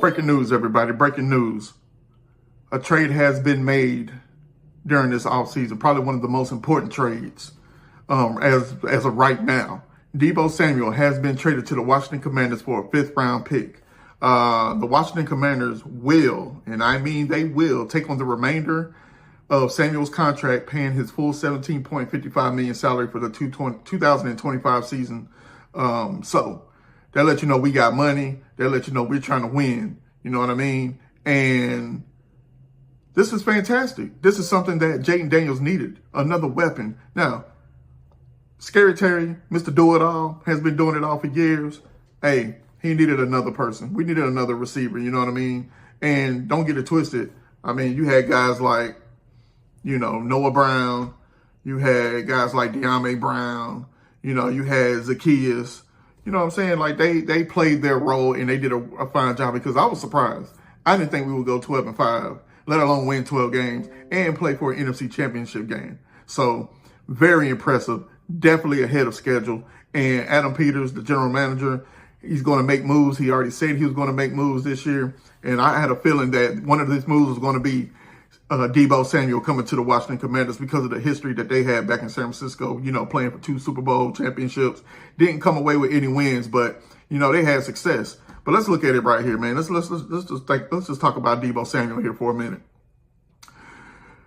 Breaking news, everybody. Breaking news. A trade has been made during this offseason. Probably one of the most important trades as of right now. Deebo Samuel has been traded to the Washington Commanders for a 5th-round pick. The Washington Commanders will, and I mean they will, take on the remainder of Samuel's contract, paying his full $17.55 million salary for the 2025 season. So that lets you know we got money. That lets you know we're trying to win. You know what I mean? And this is fantastic. This is something that Jaden Daniels needed, another weapon. Now, Scary Terry, Mr. Do-It-All, has been doing it all for years. Hey, he needed another person. We needed another receiver, you know what I mean? And don't get it twisted. I mean, you had guys like, Noah Brown. You had guys like De'Ami Brown. You had Zacchaeus. You know what I'm saying? Like, they played their role, and they did a fine job, because I was surprised. I didn't think we would go 12-5, let alone win 12 games and play for an NFC championship game. So, very impressive. Definitely ahead of schedule. And Adam Peters, the general manager, he's going to make moves. He already said he was going to make moves this year. And I had a feeling that one of these moves was going to be Deebo Samuel coming to the Washington Commanders, because of the history that they had back in San Francisco, playing for 2 Super Bowl championships. Didn't come away with any wins, but, they had success. But let's look at it right here, man. Let's just talk about Deebo Samuel here for a minute.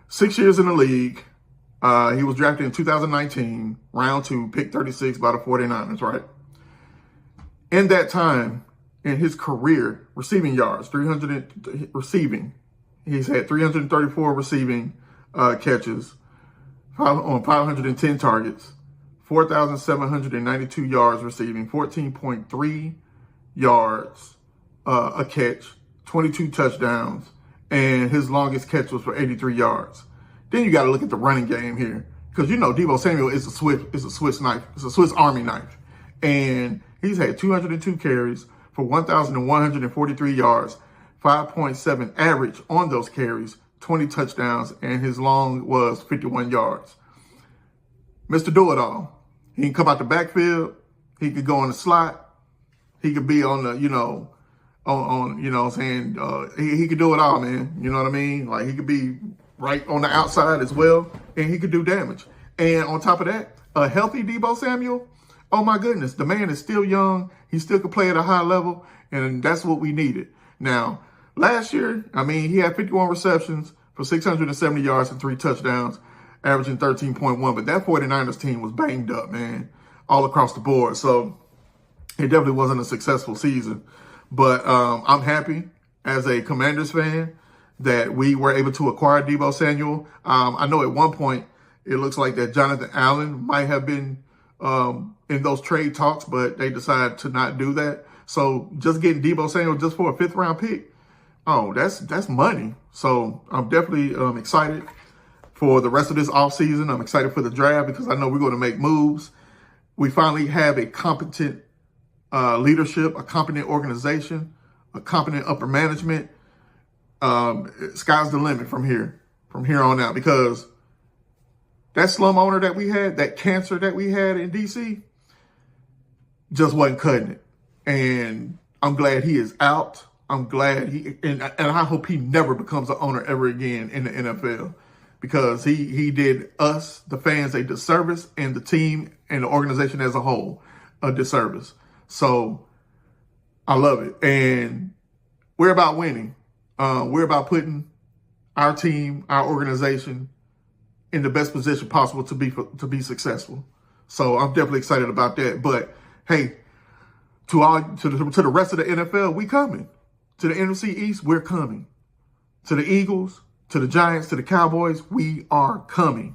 6 years in the league. He was drafted in 2019, round 2, pick 36 by the 49ers, right? In that time, in his career, receiving yards, he's had 334 receiving catches on 510 targets, 4,792 yards receiving, 14.3 yards a catch, 22 touchdowns, and his longest catch was for 83 yards. Then you got to look at the running game here, because Deebo Samuel is a Swiss knife. It's a Swiss Army knife, and he's had 202 carries for 1,143 yards, 5.7 average on those carries, 20 touchdowns, and his long was 51 yards. Mr. Do-It-All. He can come out the backfield. He could go on the slot. He could be on the, he could do it all, man. You know what I mean? Like, he could be right on the outside as well, and he could do damage. And on top of that, a healthy Deebo Samuel, oh my goodness, the man is still young. He still could play at a high level, and that's what we needed. Now, last year, he had 51 receptions for 670 yards and 3 touchdowns, averaging 13.1. But that 49ers team was banged up, man, all across the board. So it definitely wasn't a successful season. But I'm happy as a Commanders fan that we were able to acquire Deebo Samuel. I know at one point it looks like that Jonathan Allen might have been in those trade talks, but they decided to not do that. So just getting Deebo Samuel just for a 5th-round pick, oh, that's money. So I'm definitely excited for the rest of this offseason. I'm excited for the draft, because I know we're going to make moves. We finally have a competent leadership, a competent organization, a competent upper management. Sky's the limit from here on out, because that slum owner that we had, that cancer that we had in DC, just wasn't cutting it. And I'm glad he is out. I'm glad and I hope he never becomes an owner ever again in the NFL, because he did us, the fans, a disservice, and the team and the organization as a whole a disservice. So I love it. And we're about winning. We're about putting our team, our organization, in the best position possible to be successful. So I'm definitely excited about that. But hey, to the rest of the NFL, we coming. To the NFC East, we're coming. To the Eagles, to the Giants, to the Cowboys, we are coming.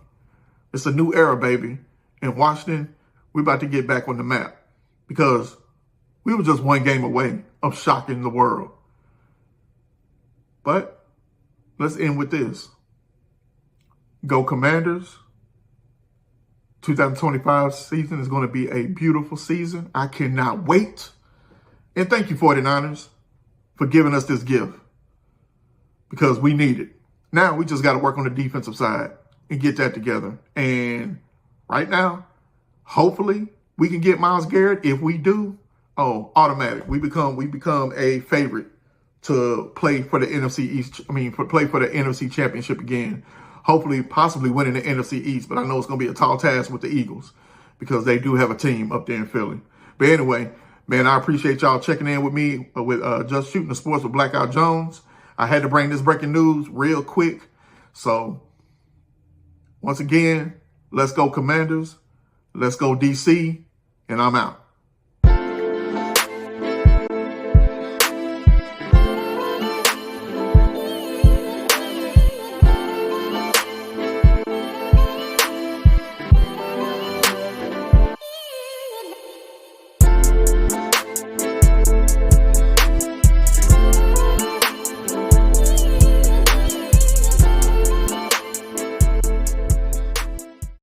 It's a new era, baby. In Washington, we're about to get back on the map, because we were just one game away of shocking the world. But let's end with this. Go Commanders. 2025 season is going to be a beautiful season. I cannot wait. And thank you, 49ers, for giving us this gift, because we need it. Now we just got to work on the defensive side and get that together. And right now, hopefully we can get Myles Garrett. If we do, automatic. We become a favorite to play for the NFC East. Play for the NFC Championship again. Hopefully, possibly winning the NFC East. But I know it's going to be a tall task with the Eagles because they do have a team up there in Philly. But anyway, man, I appreciate y'all checking in with me with Just Shooting the Sports with Blackout Jones. I had to bring this breaking news real quick. So, once again, let's go Commanders. Let's go DC. And I'm out.